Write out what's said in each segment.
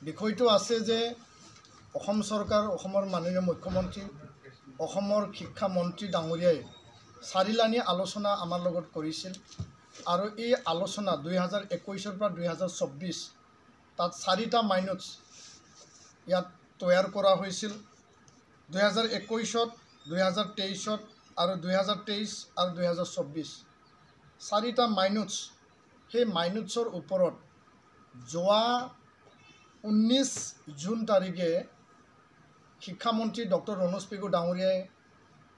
বিষয়টো আছে যে অসম চৰকাৰ অসমৰ মাননীয় মুখ্যমন্ত্ৰী অসমৰ শিক্ষা মন্ত্ৰী ডাঙৰীয়াই চাৰিলানি আলোচনা আমাৰ লগত কৰিছিল আৰু এই আলোচনা 2021 পৰা 2024 তাত 4টা মাইনটছ ইয়াত তৈয়াৰ কৰা হৈছিল 2021 2023 আৰু 2023 আৰু 2024 4টা মাইনটছ সেই মাইনটছৰ ওপৰত যোৱা 19 জুন তাৰিখে শিক্ষামন্ত্ৰী ডক্টৰ ৰণোজ পেগু ডাঙৰীয়াই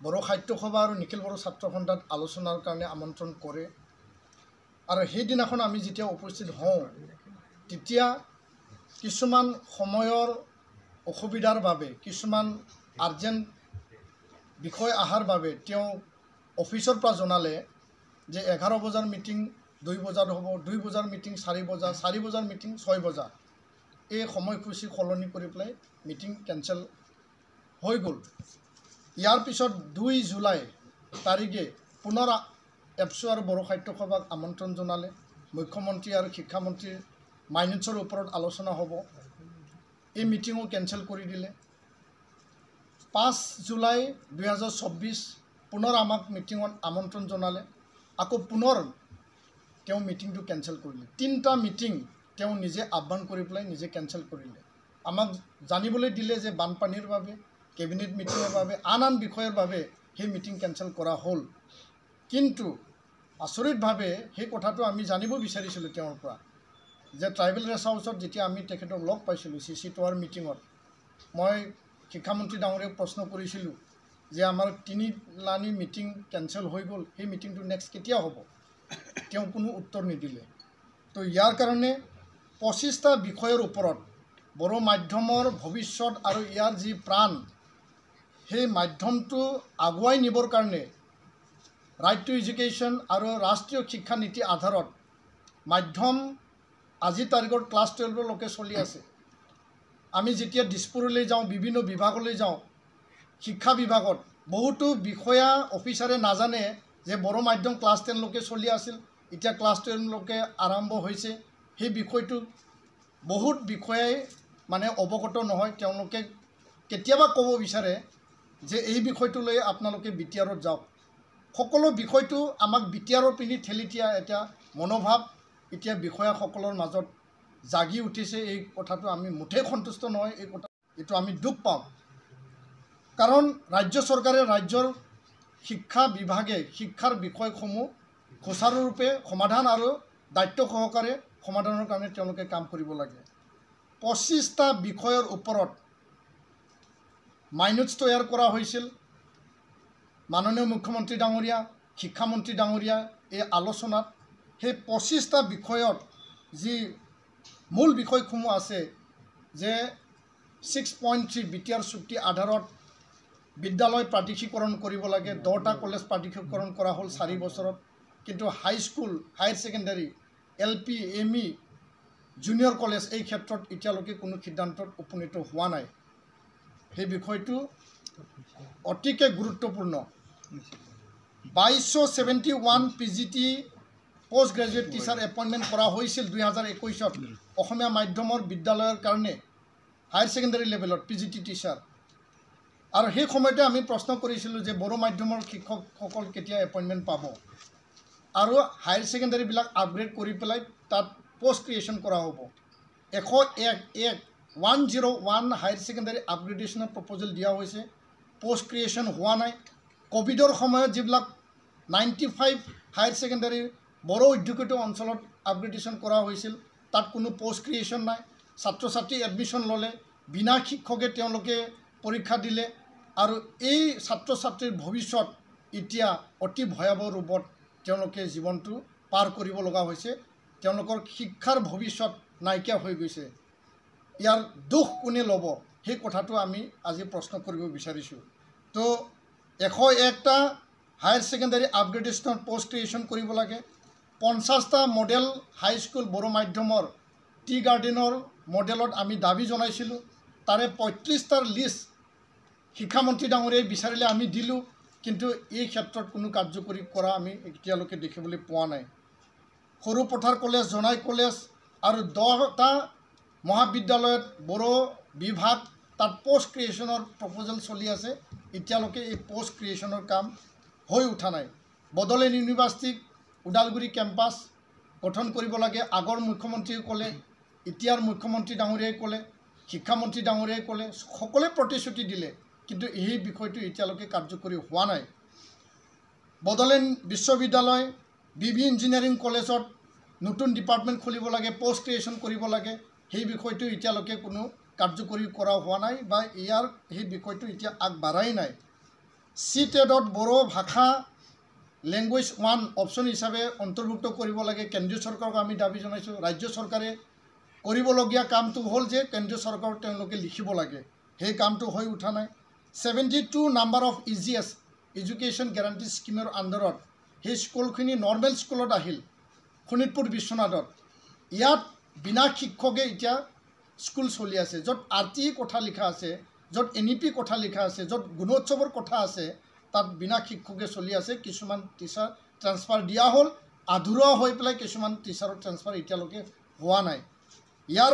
বড়ো সাহিত্য সভা আৰু নিখিল বড়ো ছাত্ৰ সন্থাত আলোচনাৰ কাৰণে আমন্ত্ৰণ কৰে আৰু সেইদিনাখন আমি যেতিয়া উপস্থিত হওঁ তেতিয়া কিছুমান সময়ৰ অসুবিধাৰ বাবে কিছুমান আৰ্জেণ্ট বিষয় আহাৰ বাবে তেওঁ অফিচৰ পৰা জনালে যে 11 বজাৰ মিটিং 2 বজাত হ'ব 2 বজাৰ মিটিং 4 বজা 4 বজাৰ মিটিং 6 বজা এই সময়সূচী সলনি কৰি পেলাই মিটিং কেনচেল হৈ গ'ল ইয়াৰ পিছত 2 জুলাই তাৰিখে পুনৰ এপছু আৰু বড়ো সাহিত্য সভাক আমন্ত্ৰণ জনালে মুখ্যমন্ত্ৰী আৰু শিক্ষামন্ত্ৰীৰ মাইনটছৰ ওপৰত আলোচনা হ'ব এই মিটিঙো কেনচেল কৰি দিলে 5 জুলাই 2024 পুনৰ আমাক মিটিঙত আমন্ত্ৰণ জনালে আকৌ পুনৰ তেওঁ মিটিংটো কেনচেল কৰিলে 3টা মিটিং তেওঁ নিজে আহ্বান কৰি পেলাই নিজে কেনচেল কৰিলে আমাক জানিবলৈ দিলে যে বানপানীৰ বাবে কেবিনেট মিটিঙৰ বাবে আন বিষয়ৰ বাবে সেই মিটিং কেনচেল কৰা হ'ল কিন্তু আচৰিতভাৱে সেই কথাটো আমি জানিব বিচাৰিছিলোঁ তেওঁৰ পৰা যে ট্ৰাইবেল ৰেষ্ট হাউচত যেতিয়া আমি তেখেতক লগ পাইছিলোঁ CC টাৱাৰ মিটিঙত মই শিক্ষামন্ত্ৰী ডাঙৰীয়াক প্ৰশ্ন কৰিছিলোঁ যে আমাৰ 3 লানি মিটিং কেনচেল হৈ গ'ল সেই মিটিংটো নেক্সট কেতিয়া হ'ব তেওঁ কোনো উত্তৰ নিদিলে তো ইয়াৰ কাৰণে 25টা বিষয়ৰ ওপৰত বড়ো মাধ্যমৰ ভৱিষ্যত আৰু ইয়াৰ যি প্ৰাণ সেই মাধ্যমটো আগুৱাই নিবৰ কাৰণে ৰাইট টু এডুকেশ্যন আৰু ৰাষ্ট্ৰীয় শিক্ষা নীতি আধাৰত মাধ্যম আজি তাৰিখৰ ক্লাছ 12লৈকে চলি আছে আমি যেতিয়া দিছপুৰলৈ যাওঁ বিভিন্ন বিভাগলৈ যাওঁ শিক্ষা বিভাগত বহুতো বিষয়া অফিচাৰে নাজানে যে বড়ো মাধ্যম ক্লাছ 10লৈকে চলি আছিল এতিয়া ক্লাছ 12লৈকে আৰম্ভ হৈছে সেই বিষয়টো বহুত বিষয়াই মানে অৱগত নহয় তেওঁলোকে কেতিয়াবা ক'ব বিচাৰে যে এই বিষয়টো লৈ আপোনালোকে বিটিআৰত যাওক সকলো বিষয়টো আমাক বিটিআৰৰ পিনি ঠেলি দিয়া এটা মনোভাৱ এতিয়া বিষয়াসকলৰ মাজত জাগি উঠিছে এই কথাটো আমি মুঠেই সন্তুষ্ট নহয় এই কথা এইটো আমি দুখ পাওঁ কাৰণ ৰাজ্য চৰকাৰে ৰাজ্যৰ শিক্ষা বিভাগে শিক্ষাৰ বিষয়সমূহ সুচাৰুৰূপে সমাধান আৰু দায়িত্ব সহকাৰে সমাধানৰ কাৰণে তেওঁলোকে কাম কৰিব লাগে 25টা বিষয়ৰ ওপৰত মাইনটছ তৈয়াৰ কৰা হৈছিল মাননীয় মুখ্যমন্ত্ৰী ডাঙৰীয়া শিক্ষামন্ত্ৰী ডাঙৰীয়া এই আলোচনাত সেই 25টা বিষয়ত যি মূল বিষয়সমূহ আছে যে 6.3 বিটিআৰ চুক্তি আধাৰত বিদ্যালয় প্ৰাদেশিকৰণ কৰিব লাগে 10টা কলেজ প্ৰাদেশিকৰণ কৰা হ'ল 4 বছৰত কিন্তু high school higher secondary LP ME junior college এই ক্ষেত্ৰত এতিয়ালৈকে কোনো সিদ্ধান্তত উপনীত হোৱা নাই সেই বিষয়টো অতিকে গুৰুত্বপূৰ্ণ 2271 PGT post graduate teacher appointment কৰা হৈছিল 2021ত অসমীয়া মাধ্যমৰ বিদ্যালয়ৰ কাৰণে হায়াৰ ছেকেণ্ডাৰী লেভেলত PGT টিচাৰ আৰু সেই সময়তে আমি প্ৰশ্ন কৰিছিলোঁ যে বড়ো মাধ্যমৰ শিক্ষকসকল কেতিয়া এপইণ্টমেণ্ট পাব আৰু হায়াৰ ছেকেণ্ডাৰীবিলাক আপগ্ৰেড কৰি পেলাই তাত পোষ্ট ক্ৰিয়েশ্যন কৰা হ'ব 101 হায়াৰ ছেকেণ্ডাৰী আপগ্ৰেডেশ্যনৰ প্ৰপ'জেল দিয়া হৈছে পোষ্ট ক্ৰিয়েশ্যন হোৱা নাই কোভিডৰ সময়ত যিবিলাক 95 হায়াৰ ছেকেণ্ডাৰী বড়ো অধ্যুষিত অঞ্চলত আপগ্ৰেডেশ্যন কৰা হৈছিল তাত কোনো পোষ্ট ক্ৰিয়েশ্যন নাই ছাত্ৰ ছাত্ৰী এডমিশ্যন ল'লে বিনা শিক্ষকে তেওঁলোকে পৰীক্ষা দিলে আৰু এই ছাত্ৰ ছাত্ৰীৰ ভৱিষ্যত এতিয়া অতি ভয়াৱহ ৰূপত তেওঁলোকে জীৱনটো পাৰ কৰিব লগা হৈছে তেওঁলোকৰ শিক্ষাৰ ভৱিষ্যত নাইকিয়া হৈ গৈছে ইয়াৰ দুখ কোনে ল'ব সেই কথাটো আমি আজি প্ৰশ্ন কৰিব বিচাৰিছোঁ তো 101টা হায়াৰ ছেকেণ্ডাৰী আপগ্ৰেডেশ্যনৰ পোষ্ট ক্ৰিয়েশ্যন কৰিব লাগে 50টা মডেল হাইস্কুল বড়ো মাধ্যমৰ টি গাৰ্ডেনৰ মডেলত আমি দাবী জনাইছিলোঁ তাৰে 35টাৰ লিষ্ট শিক্ষামন্ত্ৰী ডাঙৰীয়াই বিচাৰিলে আমি দিলোঁ কিন্তু এই ক্ষেত্ৰত কোনো কাৰ্যকৰী কৰা আমি এতিয়ালৈকে দেখিবলৈ পোৱা নাই সৰু পথাৰ কলেজ জনাই কলেজ আৰু 10টা মহাবিদ্যালয়ত বড়ো বিভাগ তাত পোষ্ট ক্ৰিয়েশ্যনৰ প্ৰপ'জেল চলি আছে এতিয়ালৈকে এই পোষ্ট ক্ৰিয়েশ্যনৰ কাম হৈ উঠা নাই বড়োলেণ্ড ইউনিভাৰ্চিটিক ওদালগুৰি কেম্পাছ গঠন কৰিব লাগে আগৰ মুখ্যমন্ত্ৰীয়ে ক'লে এতিয়াৰ মুখ্যমন্ত্ৰী ডাঙৰীয়াই ক'লে শিক্ষামন্ত্ৰী ডাঙৰীয়াই ক'লে সকলোৱে প্ৰতিশ্ৰুতি দিলে কিন্তু এই বিষয়টো এতিয়ালৈকে কাৰ্যকৰী হোৱা নাই বড়োলেণ্ড বিশ্ববিদ্যালয় বিবি ইঞ্জিনিয়াৰিং কলেজত নতুন ডিপাৰ্টমেণ্ট খুলিব লাগে পোষ্ট ক্ৰিয়েশ্যন কৰিব লাগে সেই বিষয়টো এতিয়ালৈকে কোনো কাৰ্যকৰী কৰা হোৱা নাই বা ইয়াৰ সেই বিষয়টো এতিয়া আগবাঢ়াই নাই CTET-ত বড়ো ভাষা লেংগুৱেজ 1 অপশ্যন হিচাপে অন্তৰ্ভুক্ত কৰিব লাগে কেন্দ্ৰীয় চৰকাৰক আমি দাবী জনাইছোঁ ৰাজ্য চৰকাৰে কৰিবলগীয়া কামটো হ'ল যে কেন্দ্ৰীয় চৰকাৰক তেওঁলোকে লিখিব লাগে সেই কামটো হৈ উঠা নাই 72 number of EGS education guarantee স্কিমৰ আণ্ডাৰত সেই স্কুলখিনি নৰ্মেল স্কুলত আহিল শোণিতপুৰ বিশ্বনাথত ইয়াত বিনা শিক্ষকে এতিয়া স্কুল চলি আছে য'ত RTE কথা লিখা আছে য'ত NEP কথা লিখা আছে য'ত গুণোৎসৱৰ কথা আছে তাত বিনা শিক্ষকে চলি আছে কিছুমান টিচাৰ ট্ৰান্সফাৰ দিয়া হ'ল আধৰুৱা হৈ পেলাই কিছুমান টিচাৰৰ ট্ৰান্সফাৰ এতিয়ালৈকে হোৱা নাই ইয়াৰ